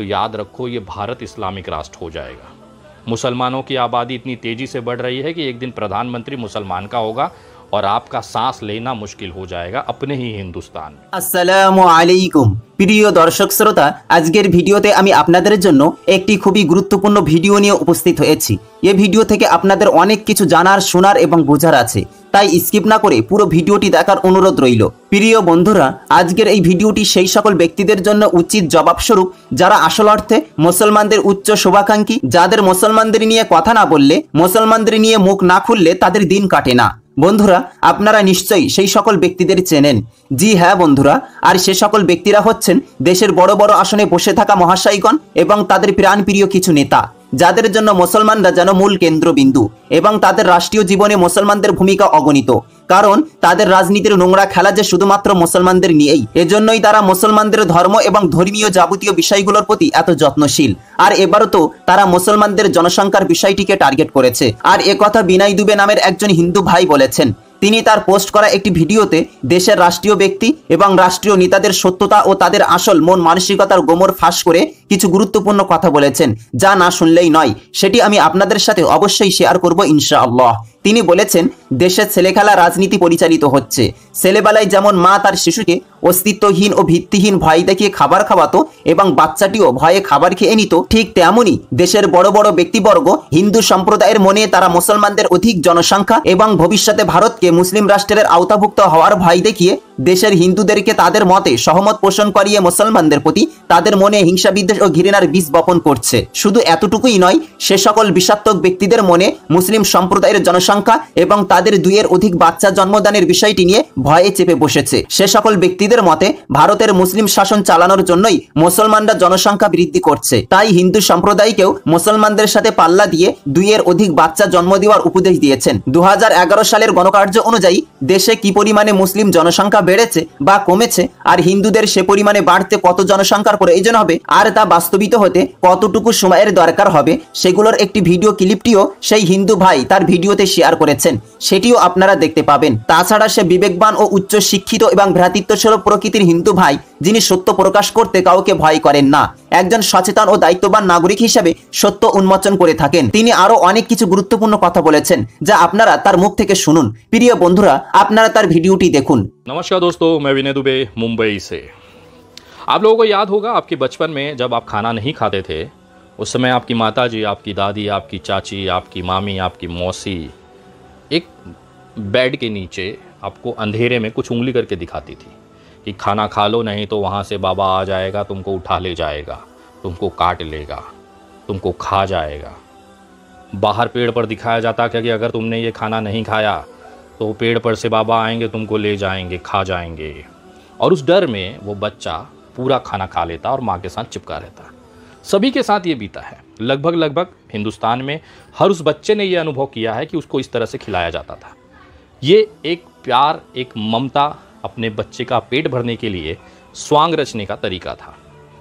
तो याद रखो ये भारत इस्लामिक राष्ट्र हो जाएगा। मुसलमानों की आबादी इतनी तेजी से बढ़ रही है कि एक दिन प्रधानमंत्री मुसलमान का होगा और आपका सांस लेना मुश्किल हो जाएगा अपने ही हिंदुस्तान में। আসসালামু আলাইকুম প্রিয় দর্শক শ্রোতা, আজকের ভিডিওতে আমি আপনাদের জন্য একটি খুবই গুরুত্বপূর্ণ ভিডিও নিয়ে উপস্থিত হয়েছি। এই ভিডিও থেকে আপনাদের অনেক কিছু জানার, শোনার এবং বোঝার আছে, তাই স্কিপ না করে পুরো ভিডিওটি দেখার অনুরোধ রইল। প্রিয় বন্ধুরা, আজকের এই ভিডিওটি সেই সকল ব্যক্তিদের জন্য উচিত জবাবস্বরূপ যারা আসল অর্থে মুসলমানদের উচ্চ শুভাকাঙ্ক্ষী, যাদের মুসলমানদের নিয়ে কথা না বললে, মুসলমানদের নিয়ে মুখ না খুললে তাদের দিন কাটে না। বন্ধুরা, আপনারা নিশ্চয়ই সেই সকল ব্যক্তিদের চেনেন। জি হ্যাঁ বন্ধুরা, আর সে সকল ব্যক্তিরা হচ্ছেন দেশের বড় বড় আসনে বসে থাকা মহাশয়গণ এবং তাদের প্রাণপ্রিয় কিছু নেতা, যাদের জন্য মুসলমানরা যেন মূল কেন্দ্রবিন্দু এবং তাদের রাষ্ট্রীয় জীবনে মুসলমানদের ভূমিকা অগণিত। কারণ তাদের রাজনীতির নোংরা খেলা যে শুধুমাত্র মুসলমানদের নিয়েই, এজন্যই তারা মুসলমানদের ধর্ম এবং ধর্মীয় যাবতীয় বিষয়গুলোর প্রতি এত যত্নশীল। আর এবারও তো তারা মুসলমানদের জনসংখ্যার বিষয়টিকে টার্গেট করেছে। আর একথা বিনয় দুবে নামের একজন হিন্দু ভাই বলেছেন। তিনি তার পোস্ট করা একটি ভিডিওতে দেশের রাষ্ট্রীয় ব্যক্তি এবং রাষ্ট্রীয় নেতাদের সত্যতা ও তাদের আসল মন মানসিকতার গোমর ফাঁস করে কিছু গুরুত্বপূর্ণ কথা বলেছেন, যা না শুনলেই নয়। সেটি আমি আপনাদের সাথে অবশ্যই শেয়ার করব ইনশাআল্লাহ। তিনি বলেছেন, দেশের ছেলেখেলা রাজনীতি পরিচালিত হচ্ছে। ছেলেবেলায় যেমন মা তার শিশুকে অস্তিত্বহীন ও ভিত্তিহীন ভয় দেখিয়ে খাবার খাওয়াতো এবং বাচ্চাটিও ভয়ে খাবার খেয়ে নিত, ঠিক তেমনই দেশের বড় বড় ব্যক্তিবর্গ হিন্দু সম্প্রদায়ের মনে তারা মুসলমানদের অধিক জনসংখ্যা এবং ভবিষ্যতে ভারতকে মুসলিম রাষ্ট্রের আওতাভুক্ত হওয়ার ভয় দেখিয়ে দেশের হিন্দুদেরকে তাদের মতে সহমত পোষণ করিয়ে মুসলমানদের প্রতি তাদের মনে হিংসা বিদ্বেষ ও ঘৃণার বীজ বপন করছে। শুধু এতটুকুই নয়, সে সকল বিষাত্মক ব্যক্তিদের মনে মুসলিম সম্প্রদায়ের জনসংখ্যা এবং তাদের দুইয়ের অধিক বাচ্চা জন্মদানের বিষয়টি নিয়ে ভয়ে চেপে বসেছে। সে সকল ব্যক্তিদের মতে ভারতের মুসলিম শাসন চালানোর জন্যই মুসলমানরা জনসংখ্যা বৃদ্ধি করছে। তাই হিন্দু সম্প্রদায়কেও মুসলমানদের সাথে পাল্লা দিয়ে দুইয়ের অধিক বাচ্চা জন্ম দেওয়ার উপদেশ দিয়েছেন। 2011 সালের গণকার্য অনুযায়ী দেশে কি পরিমাণে মুসলিম জনসংখ্যা বেড়েছে বা কমেছে, আর হিন্দুদের সে পরিমাণে বাড়তে কত জনসংখ্যার প্রয়োজন হবে, আর তা বাস্তবিত হতে কতটুকু সময়ের দরকার হবে, সেগুলোর একটি ভিডিও ক্লিপটিও সেই হিন্দু ভাই তার ভিডিওতে শেয়ার করেছেন। সেটিও আপনারা দেখতে পাবেন। তাছাড়া সে বিবেকবান ও উচ্চ শিক্ষিত এবং ভ্রাতৃত্বস্বরূপ প্রকৃতির হিন্দু ভাই, যিনি সত্য প্রকাশ করতে কাউকে ভয় করেন না, একজন সচেতন ও দায়িত্ববান নাগরিক হিসেবে সত্য উন্মোচন করে থাকেন। তিনি আরো অনেক কিছু গুরুত্বপূর্ণ কথা বলেছেন, যা আপনারা তার মুখ থেকে শুনুন। প্রিয় বন্ধুরা, আপনারা তার ভিডিওটি দেখুন। नमस्कार दोस्तों, मैं विनय दुबे मुंबई से। आप लोगों को याद होगा आपके बचपन में जब आप खाना नहीं खाते थे, उस समय आपकी माताजी, आपकी दादी, आपकी चाची, आपकी मामी, आपकी मौसी एक बेड के नीचे आपको अंधेरे में कुछ उंगली करके दिखाती थी कि खाना खा लो, नहीं तो वहाँ से बाबा आ जाएगा, तुमको उठा ले जाएगा, तुमको काट लेगा, तुमको खा जाएगा। बाहर पेड़ पर दिखाया जाता कि अगर तुमने ये खाना नहीं खाया तो पेड़ पर से बाबा आएंगे, तुमको ले जाएंगे, खा जाएंगे। और उस डर में वो बच्चा पूरा खाना खा लेता और माँ के साथ चिपका रहता। सभी के साथ ये बीता है। लगभग हिंदुस्तान में हर उस बच्चे ने ये अनुभव किया है कि उसको इस तरह से खिलाया जाता था। ये एक प्यार, एक ममता अपने बच्चे का पेट भरने के लिए स्वांग रचने का तरीका था।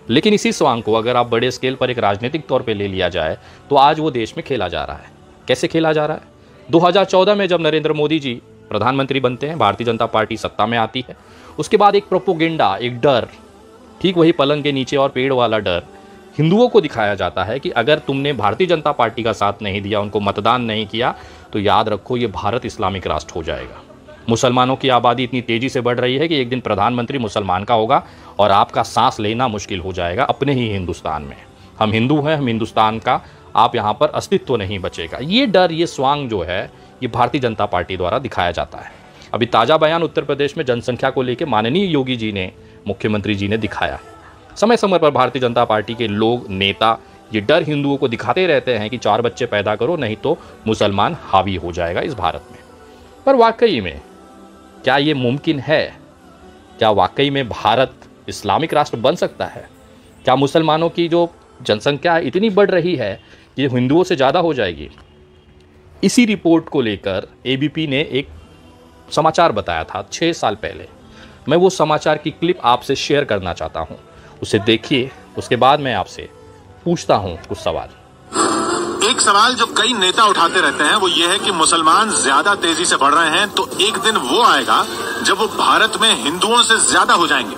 लेकिन इसी स्वांग को अगर आप बड़े स्केल पर एक राजनीतिक तौर पर ले लिया जाए तो आज वो देश में खेला जा रहा है। कैसे खेला जा रहा है? 2014 में जब नरेंद्र मोदी जी प्रधानमंत्री बनते हैं, भारतीय जनता पार्टी सत्ता में आती है, उसके बाद एक प्रोपोगेंडा, एक डर, ठीक वही पलंग के नीचे और पेड़ वाला डर हिंदुओं को दिखाया जाता है कि अगर तुमने भारतीय जनता पार्टी का साथ नहीं दिया, उनको मतदान नहीं किया, तो याद रखो ये भारत इस्लामिक राष्ट्र हो जाएगा। मुसलमानों की आबादी इतनी तेज़ी से बढ़ रही है कि एक दिन प्रधानमंत्री मुसलमान का होगा और आपका सांस लेना मुश्किल हो जाएगा अपने ही हिंदुस्तान में। हम हिंदू हैं, हम हिंदुस्तान का, आप यहाँ पर अस्तित्व नहीं बचेगा। ये डर, ये स्वांग जो है, ये भारतीय जनता पार्टी द्वारा दिखाया जाता है। अभी ताज़ा बयान उत्तर प्रदेश में जनसंख्या को लेकर माननीय योगी जी ने, मुख्यमंत्री जी ने दिखाया। समय समय पर भारतीय जनता पार्टी के लोग, नेता ये डर हिंदुओं को दिखाते रहते हैं कि 4 बच्चे पैदा करो, नहीं तो मुसलमान हावी हो जाएगा इस भारत में। पर वाकई में क्या ये मुमकिन है? क्या वाकई में भारत इस्लामिक राष्ट्र बन सकता है? क्या मुसलमानों की जो जनसंख्या इतनी बढ़ रही है कि हिंदुओं से ज़्यादा हो जाएगी? इसी रिपोर्ट को लेकर एबीपी ने एक समाचार बताया था 6 साल पहले। मैं वो समाचार की क्लिप आपसे शेयर करना चाहता हूँ, उसे देखिए, उसके बाद मैं आपसे पूछता हूँ कुछ सवाल। एक सवाल जो कई नेता उठाते रहते हैं वो ये है कि मुसलमान ज्यादा तेजी से बढ़ रहे हैं, तो एक दिन वो आएगा जब वो भारत में हिंदुओं से ज्यादा हो जाएंगे।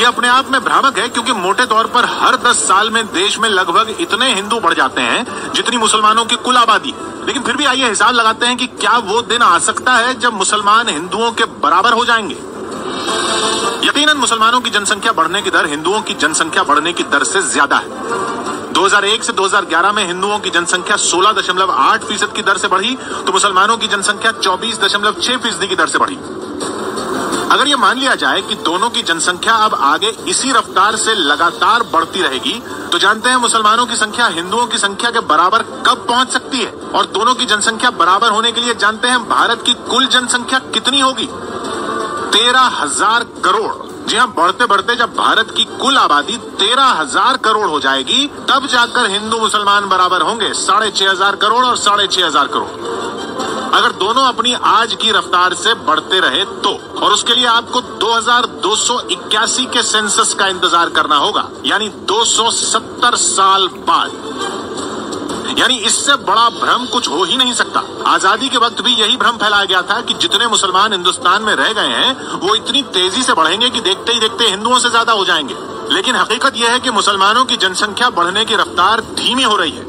ये अपने आप में भ्रामक है, क्योंकि मोटे तौर पर हर 10 साल में देश में लगभग इतने हिंदू बढ़ जाते हैं जितनी मुसलमानों की कुल आबादी। लेकिन फिर भी आइए हिसाब लगाते हैं कि क्या वो दिन आ सकता है जब मुसलमान हिंदुओं के बराबर हो जाएंगे। यकीनन मुसलमानों की जनसंख्या बढ़ने की दर हिंदुओं की जनसंख्या बढ़ने की दर से ज्यादा है। 2001 से 2011 में हिंदुओं की जनसंख्या 16.8% की दर से बढ़ी, तो मुसलमानों की जनसंख्या 24.6% की दर से बढ़ी। अगर ये मान लिया जाए कि दोनों की जनसंख्या अब आगे इसी रफ्तार से लगातार बढ़ती रहेगी, तो जानते हैं मुसलमानों की संख्या हिंदुओं की संख्या के बराबर कब पहुंच सकती है। और दोनों की जनसंख्या बराबर होने के लिए जानते हैं भारत की कुल जनसंख्या कितनी होगी? 13,000 करोड़। जी हाँ, बढ़ते बढ़ते जब भारत की कुल आबादी 13,000 करोड़ हो जाएगी, तब जाकर हिंदू मुसलमान बराबर होंगे 6,500 करोड़ और 6,500 करोड़। अगर दोनों अपनी आज की रफ्तार से बढ़ते रहे तो, और उसके लिए आपको 2281 के सेंसस का इंतजार करना होगा, यानी 270 साल बाद। यानी इससे बड़ा भ्रम कुछ हो ही नहीं सकता। आजादी के वक्त भी यही भ्रम फैलाया गया था कि जितने मुसलमान हिंदुस्तान में रह गए हैं वो इतनी तेजी से बढ़ेंगे कि देखते ही देखते हिंदुओं से ज्यादा हो जाएंगे। लेकिन हकीकत यह है कि मुसलमानों की जनसंख्या बढ़ने की रफ्तार धीमी हो रही है।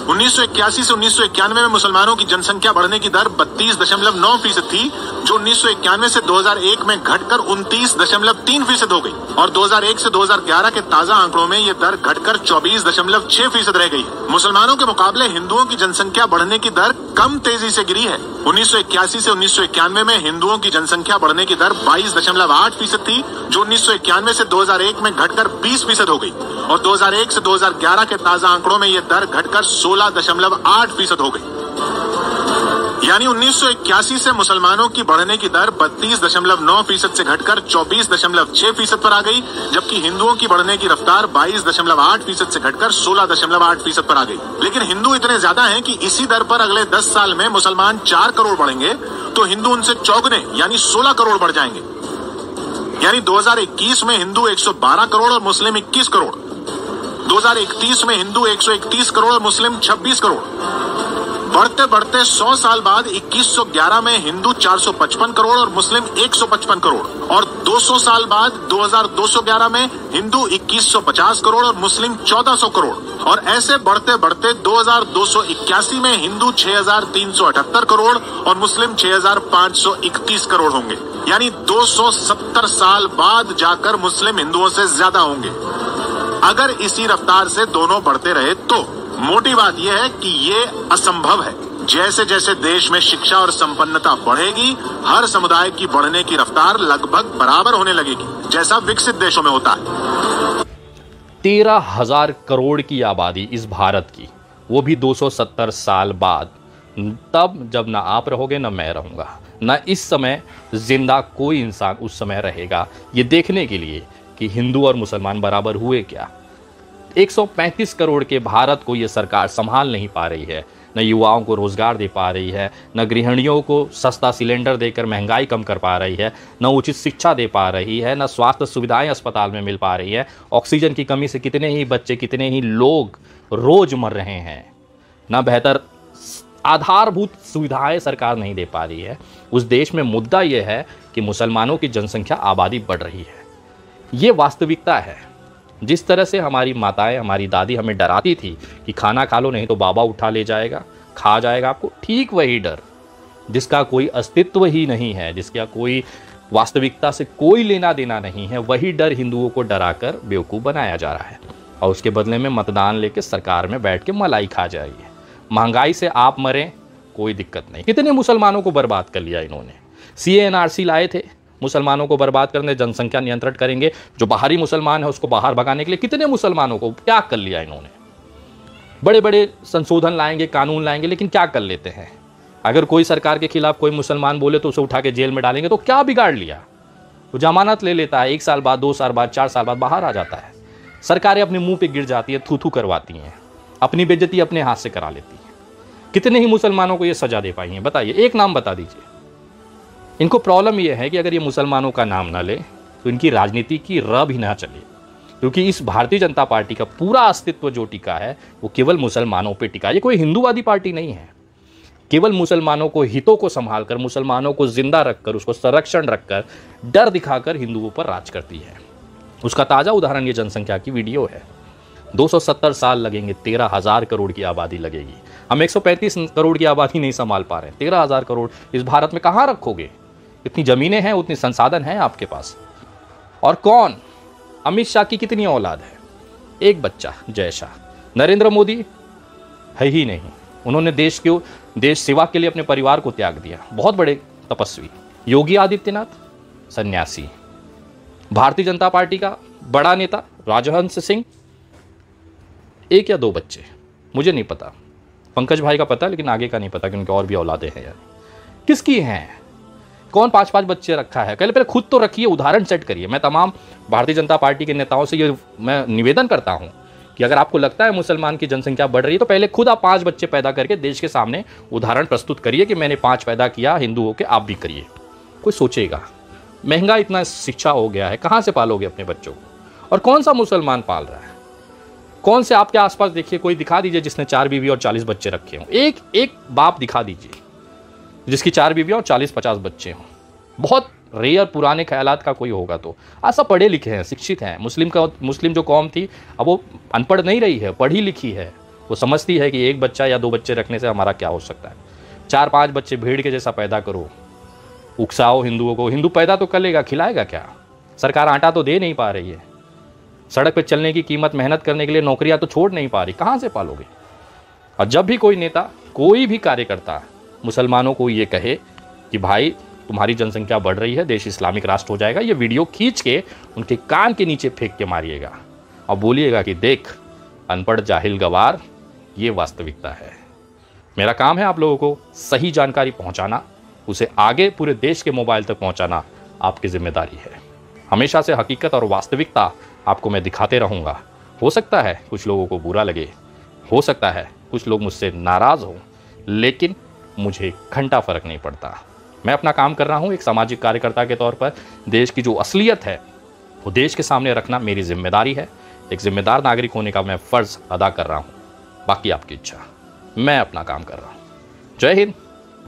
1981 से 1991 में मुसलमानों की जनसंख्या बढ़ने की दर 32.9% थी, जो 1991 से 2001 में घटकर 29.3% हो गई, और 2001 से 2011 के ताजा आंकड़ों में ये दर घटकर 24.6% रह गई है। मुसलमानों के मुकाबले हिंदुओं की जनसंख्या बढ़ने की दर कम तेजी से गिरी है। 1981 से 1991 में हिंदुओं की जनसंख्या बढ़ने की दर 22.8% थी, जो 1991 से 2001 में घटकर 20% हो गई, और 2001 से 2011 के ताजा आंकड़ों में यह दर घटकर 16.8% हो गई। यानी 1981 से मुसलमानों की बढ़ने की दर 32.9% से घटकर 24.6% पर आ गई, जबकि हिंदुओं की बढ़ने की रफ्तार 22.8% से घटकर 16.8% पर आ गई। लेकिन हिंदू इतने ज्यादा हैं कि इसी दर पर अगले 10 साल में मुसलमान 4 करोड़ बढ़ेंगे तो हिंदू उनसे चौगुने यानी 16 करोड़ बढ़ जाएंगे। यानी 2021 में हिंदू 112 करोड़ और मुस्लिम 21 करोड़, 2031 में हिंदू 131 करोड़ और मुस्लिम 26 करोड़। बढ़ते बढ़ते 100 साल बाद 2111 में हिंदू 455 करोड़ और मुस्लिम 155 करोड़, और 200 साल बाद 2211 में हिंदू 2150 करोड़ और मुस्लिम 1400 करोड़, और ऐसे बढ़ते बढ़ते 2281 में हिंदू 6378 करोड़ और मुस्लिम 6531 करोड़ होंगे। यानी 270 साल बाद जाकर मुस्लिम हिंदुओं से ज्यादा होंगे। अगर इसी रफ्तार से दोनों बढ़ते रहे तो मोटी बात यह है कि ये असंभव है। जैसे जैसे देश में शिक्षा और संपन्नता बढ़ेगी, हर समुदाय की बढ़ने की रफ्तार लगभग बराबर होने लगेगी, जैसा विकसित देशों में होता है। 13,000 करोड़ की आबादी इस भारत की, वो भी 270 साल बाद, तब जब ना आप रहोगे ना मैं रहूंगा, ना इस समय जिंदा कोई इंसान उस समय रहेगा, ये देखने के लिए कि हिंदू और मुसलमान बराबर हुए क्या। 135 करोड़ के भारत को ये सरकार संभाल नहीं पा रही है, न युवाओं को रोजगार दे पा रही है, न गृहिणियों को सस्ता सिलेंडर देकर महंगाई कम कर पा रही है, न उचित शिक्षा दे पा रही है, न स्वास्थ्य सुविधाएं अस्पताल में मिल पा रही है। ऑक्सीजन की कमी से कितने ही बच्चे, कितने ही लोग रोज मर रहे हैं। न बेहतर आधारभूत सुविधाएं सरकार नहीं दे पा रही है। उस देश में मुद्दा यह है कि मुसलमानों की जनसंख्या, आबादी बढ़ रही है। ये वास्तविकता है। जिस तरह से हमारी माताएं, हमारी दादी हमें डराती थी कि खाना खा लो नहीं तो बाबा उठा ले जाएगा, खा जाएगा आपको, ठीक वही डर जिसका कोई अस्तित्व ही नहीं है, जिसका कोई वास्तविकता से कोई लेना देना नहीं है, वही डर हिंदुओं को डराकर बेवकूफ़ बनाया जा रहा है। और उसके बदले में मतदान लेके सरकार में बैठ के मलाई खा जाइए। महंगाई से आप मरें कोई दिक्कत नहीं। कितने मुसलमानों को बर्बाद कर लिया इन्होंने। CANRC लाए थे मुसलमानों को बर्बाद करने, जनसंख्या नियंत्रण करेंगे, जो बाहरी मुसलमान है उसको बाहर भगाने के लिए कितने मुसलमानों को क्या कर लिया इन्होंने। बड़े बड़े संशोधन लाएंगे, कानून लाएंगे, लेकिन क्या कर लेते हैं। अगर कोई सरकार के खिलाफ कोई मुसलमान बोले तो उसे उठा के जेल में डालेंगे, तो क्या बिगाड़ लिया। वो जमानत ले लेता है, 1 साल बाद, 2 साल बाद, 4 साल बाद बाहर आ जाता है। सरकारें अपने मुंह पे गिर जाती है, थू थू करवाती हैं, अपनी बेइज्जती अपने हाथ से करा लेती हैं। कितने ही मुसलमानों को ये सजा दे पाई हैं, बताइए, एक नाम बता दीजिए। इनको प्रॉब्लम यह है कि अगर ये मुसलमानों का नाम ना ले तो इनकी राजनीति की र भी ना चले, क्योंकि इस भारतीय जनता पार्टी का पूरा अस्तित्व जो टिका है वो केवल मुसलमानों पे टिका है। ये कोई हिंदूवादी पार्टी नहीं है। केवल मुसलमानों को हितों को संभाल कर, मुसलमानों को जिंदा रखकर, उसको संरक्षण रखकर, डर दिखाकर हिंदुओं पर राज करती है। उसका ताज़ा उदाहरण ये जनसंख्या की वीडियो है। 270 साल लगेंगे, 13,000 करोड़ की आबादी लगेगी। हम 135 करोड़ की आबादी नहीं संभाल पा रहे हैं। 13,000 करोड़ इस भारत में कहाँ रखोगे? इतनी ज़मीनें हैं, उतनी संसाधन हैं आपके पास। और कौन? अमित शाह की कितनी औलाद है? एक बच्चा जय शाह। नरेंद्र मोदी है ही नहीं, उन्होंने देश सेवा के लिए अपने परिवार को त्याग दिया, बहुत बड़े तपस्वी। योगी आदित्यनाथ सन्यासी। भारतीय जनता पार्टी का बड़ा नेता राजहंस सिंह, एक या दो बच्चे, मुझे नहीं पता। पंकज भाई का पता है, लेकिन आगे का नहीं पता कि उनके और भी औलादे हैं यार। किसकी हैं? कौन 5-5 बच्चे रखा है? पहले खुद तो रखिए, उदाहरण सेट करिए। मैं तमाम भारतीय जनता पार्टी के नेताओं से ये मैं निवेदन करता हूं कि अगर आपको लगता है मुसलमान की जनसंख्या बढ़ रही है तो पहले खुद आप 5 बच्चे पैदा करके देश के सामने उदाहरण प्रस्तुत करिए कि मैंने 5 पैदा किया, हिंदू होकर आप भी करिए। कोई सोचेगा। महंगा इतना शिक्षा हो गया है, कहाँ से पालोगे अपने बच्चों को? और कौन सा मुसलमान पाल रहा है? कौन से आपके आसपास देखिए, कोई दिखा दीजिए जिसने 4 बीवी और 40 बच्चे रखे हों। एक बाप दिखा दीजिए जिसकी 4 बीवी और 40-50 बच्चे हों। बहुत रेयर पुराने ख्यालात का कोई होगा तो। आज सब पढ़े लिखे हैं, शिक्षित हैं। मुस्लिम जो कौम थी अब वो अनपढ़ नहीं रही है, पढ़ी लिखी है। वो समझती है कि एक बच्चा या 2 बच्चे रखने से हमारा क्या हो सकता है। 4-5 बच्चे भीड़ के जैसा पैदा करो, उकसाओ हिंदुओं को। हिंदू पैदा तो कर लेगा, खिलाएगा क्या? सरकार आटा तो दे नहीं पा रही है। सड़क पे चलने की कीमत, मेहनत करने के लिए नौकरियां तो छोड़ नहीं पा रही, कहाँ से पालोगे? और जब भी कोई नेता, कोई भी कार्यकर्ता मुसलमानों को ये कहे कि भाई तुम्हारी जनसंख्या बढ़ रही है, देश इस्लामिक राष्ट्र हो जाएगा, ये वीडियो खींच के उनके कान के नीचे फेंक के मारिएगा और बोलिएगा कि देख अनपढ़ जाहिल गवार, ये वास्तविकता है। मेरा काम है आप लोगों को सही जानकारी पहुंचाना, उसे आगे पूरे देश के मोबाइल तक पहुंचाना आपकी जिम्मेदारी है। हमेशा से हकीकत और वास्तविकता आपको मैं दिखाते रहूँगा। हो सकता है कुछ लोगों को बुरा लगे, हो सकता है कुछ लोग मुझसे नाराज़ हों, लेकिन मुझे घंटा फ़र्क नहीं पड़ता। मैं अपना काम कर रहा हूँ एक सामाजिक कार्यकर्ता के तौर पर। देश की जो असलियत है वो देश के सामने रखना मेरी जिम्मेदारी है। एक जिम्मेदार नागरिक होने का मैं फ़र्ज़ अदा कर रहा हूँ। बाकी आपकी इच्छा, मैं अपना काम कर रहा हूँ। जय हिंद।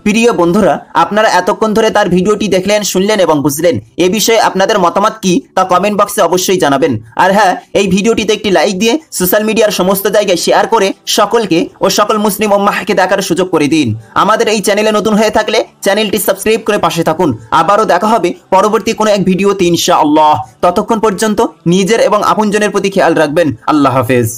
প্রিয় বন্ধুরা, আপনারা এতক্ষণ ধরে তার ভিডিওটি দেখলেন, শুনলেন এবং বুঝলেন। এই বিষয়ে আপনাদের মতামত কি তা কমেন্ট বক্সে অবশ্যই জানাবেন। আর হ্যাঁ, এই ভিডিওটিতে একটি লাইক দিয়ে সোশ্যাল মিডিয়ার সমস্ত জায়গায় শেয়ার করে সকলকে ও সকল মুসলিম উম্মাহকে দেখার সুযোগ করে দিন। আমাদের এই চ্যানেলে নতুন হয়ে থাকলে চ্যানেলটি সাবস্ক্রাইব করে পাশে থাকুন। আবারও দেখা হবে পরবর্তী কোনো এক ভিডিওতে ইনশাআল্লাহ। ততক্ষণ পর্যন্ত নিজের এবং আপনজনের প্রতি খেয়াল রাখবেন। আল্লাহ হাফেজ।